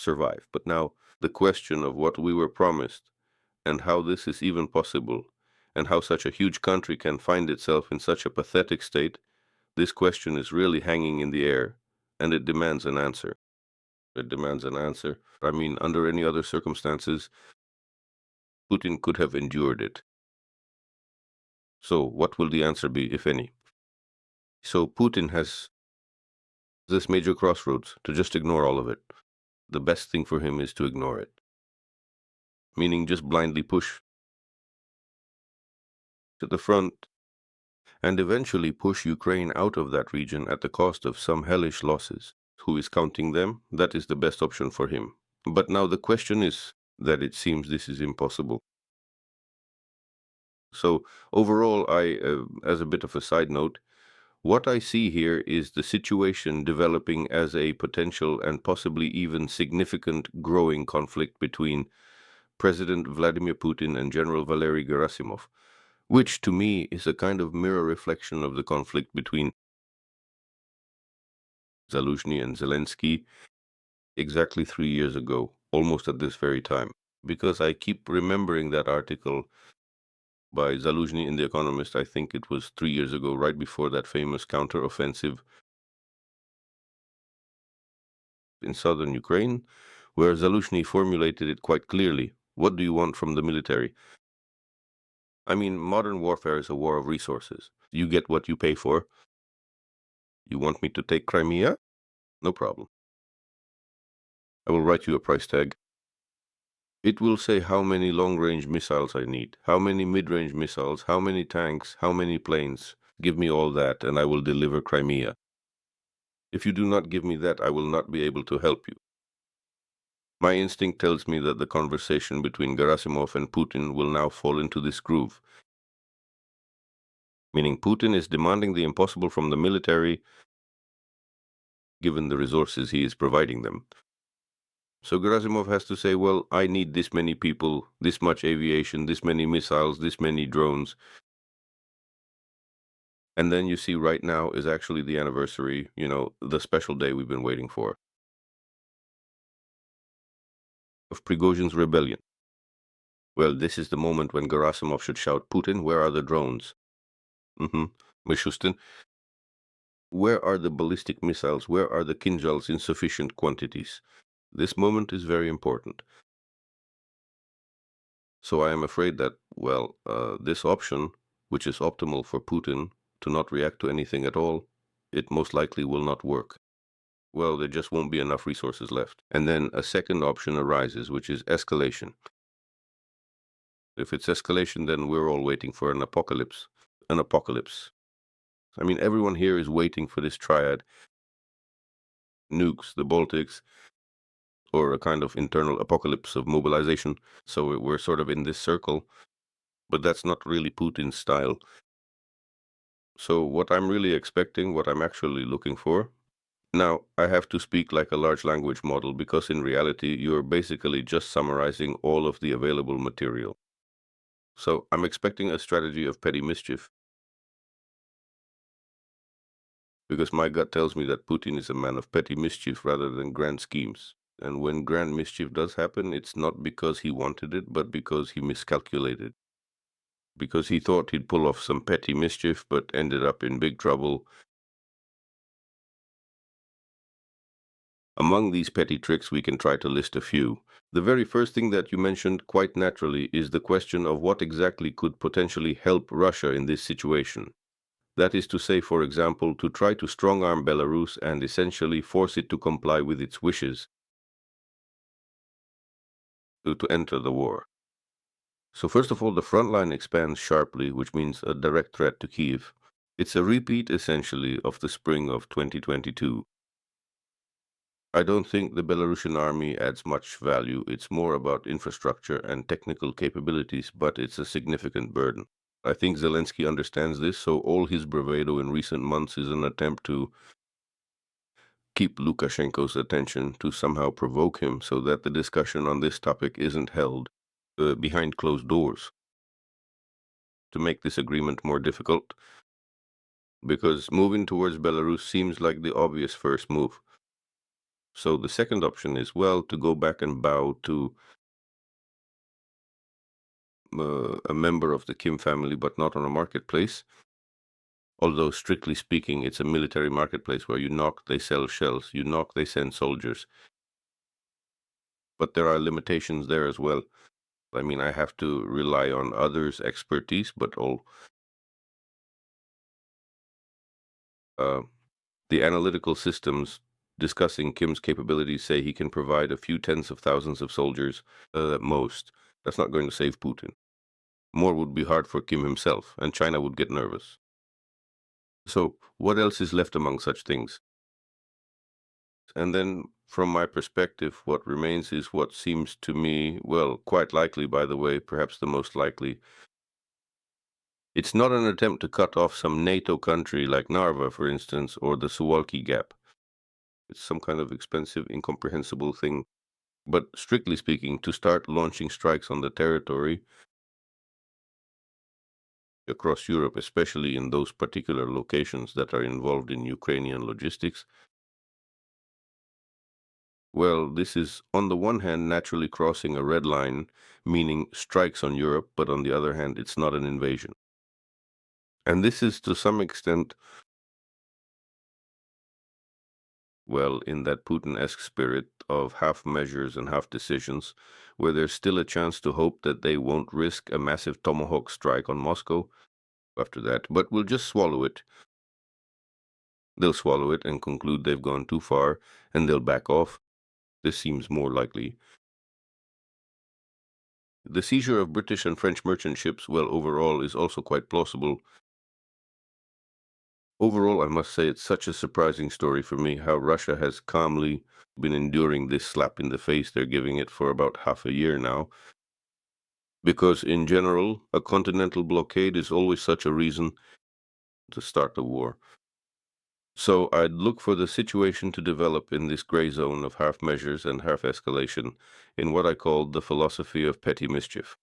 survive. But now the question of what we were promised and how this is even possible and how such a huge country can find itself in such a pathetic state, this question is really hanging in the air and it demands an answer. It demands an answer. I mean, under any other circumstances, Putin could have endured it. So what will the answer be, if any? So Putin has this major crossroads to just ignore all of it. The best thing for him is to ignore it, meaning just blindly push to the front and eventually push Ukraine out of that region at the cost of some hellish losses. Who is counting them? That is the best option for him. But now the question is that it seems this is impossible. So overall, as a bit of a side note, what I see here is the situation developing as a potential and possibly even significant growing conflict between President Vladimir Putin and General Valery Gerasimov, which to me is a kind of mirror reflection of the conflict between Zaluzhny and Zelensky exactly 3 years ago, almost at this very time. Because I keep remembering that article by Zaluzhny in The Economist. I think it was 3 years ago, right before that famous counteroffensive in southern Ukraine, where Zaluzhny formulated it quite clearly. What do you want from the military? I mean, modern warfare is a war of resources. You get what you pay for. You want me to take Crimea? No problem. I will write you a price tag. It will say how many long-range missiles I need, how many mid-range missiles, how many tanks, how many planes. Give me all that, and I will deliver Crimea. If you do not give me that, I will not be able to help you. My instinct tells me that the conversation between Gerasimov and Putin will now fall into this groove. Meaning Putin is demanding the impossible from the military, given the resources he is providing them. So Gerasimov has to say, well, I need this many people, this much aviation, this many missiles, this many drones. And then you see right now is actually the anniversary, the special day we've been waiting for, of Prigozhin's rebellion. Well, this is the moment when Gerasimov should shout, Putin, where are the drones? Mishustin, where are the ballistic missiles? Where are the Kinjals in sufficient quantities? This moment is very important. So I am afraid that, this option, which is optimal for Putin to not react to anything at all, it most likely will not work. Well, there just won't be enough resources left. And then a second option arises, which is escalation. If it's escalation, then we're all waiting for an apocalypse. An apocalypse. I mean, everyone here is waiting for this triad. Nukes, the Baltics, or a kind of internal apocalypse of mobilization. So we're sort of in this circle, but that's not really Putin's style. So what I'm really expecting, what I'm actually looking for, now I have to speak like a large language model because in reality you're basically just summarizing all of the available material. So I'm expecting a strategy of petty mischief, because my gut tells me that Putin is a man of petty mischief rather than grand schemes. And when grand mischief does happen, it's not because he wanted it, but because he miscalculated. Because he thought he'd pull off some petty mischief, but ended up in big trouble. Among these petty tricks, we can try to list a few. The very first thing that you mentioned, quite naturally, is the question of what exactly could potentially help Russia in this situation. That is to say, for example, to try to strong-arm Belarus and essentially force it to comply with its wishes to enter the war. So first of all, the front line expands sharply, which means a direct threat to Kyiv. It's a repeat, essentially, of the spring of 2022. I don't think the Belarusian army adds much value. It's more about infrastructure and technical capabilities, but it's a significant burden. I think Zelensky understands this, so all his bravado in recent months is an attempt to keep Lukashenko's attention, to somehow provoke him so that the discussion on this topic isn't held behind closed doors, to make this agreement more difficult, because moving towards Belarus seems like the obvious first move. So the second option is, well, to go back and bow to a member of the Kim family, but not on a marketplace. Although, strictly speaking, it's a military marketplace where you knock, they sell shells, you knock, they send soldiers. But there are limitations there as well. I mean, I have to rely on others' expertise, but uh, the analytical systems discussing Kim's capabilities say he can provide a few tens of thousands of soldiers at most. That's not going to save Putin. More would be hard for Kim himself, and China would get nervous. So, what else is left among such things? And then, from my perspective, what remains is what seems to me, well, quite likely, by the way, perhaps the most likely. It's not an attempt to cut off some NATO country like Narva, for instance, or the Suwalki Gap. It's some kind of expensive, incomprehensible thing. But strictly speaking, to start launching strikes on the territory across Europe, especially in those particular locations that are involved in Ukrainian logistics, well, this is, on the one hand, naturally crossing a red line, meaning strikes on Europe, but on the other hand, it's not an invasion. And this is, to some extent, well, in that Putin-esque spirit of half measures and half decisions, where there's still a chance to hope that they won't risk a massive tomahawk strike on Moscow after that, but will just swallow it. They'll swallow it and conclude they've gone too far, and they'll back off. This seems more likely. The seizure of British and French merchant ships, well, overall, is also quite plausible. Overall, I must say it's such a surprising story for me how Russia has calmly been enduring this slap in the face they're giving it for about half a year now. Because in general, a continental blockade is always such a reason to start a war. So I'd look for the situation to develop in this gray zone of half measures and half escalation in what I call the philosophy of petty mischief.